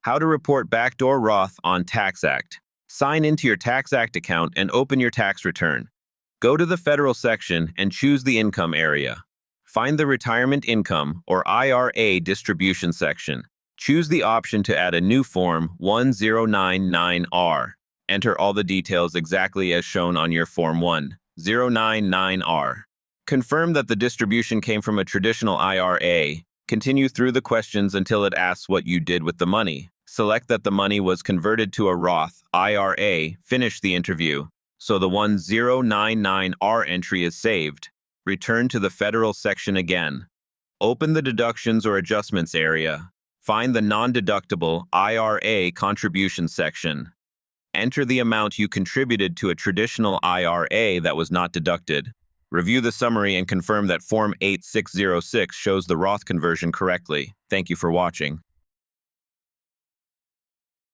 How to report Backdoor Roth on TaxAct. Sign into your TaxAct account and open your tax return. Go to the Federal section and choose the income area. Find the Retirement Income or IRA Distribution section. Choose the option to add a new Form 1099-R. Enter all the details exactly as shown on your Form 1099-R. Confirm that the distribution came from a traditional IRA. Continue through the questions until it asks what you did with the money. Select that the money was converted to a Roth IRA. Finish the interview, so the 1099-R entry is saved. Return to the Federal section again. Open the Deductions or Adjustments area. Find the Non-Deductible IRA Contribution section. Enter the amount you contributed to a traditional IRA that was not deducted. Review the summary and confirm that Form 8606 shows the Roth conversion correctly. Thank you for watching.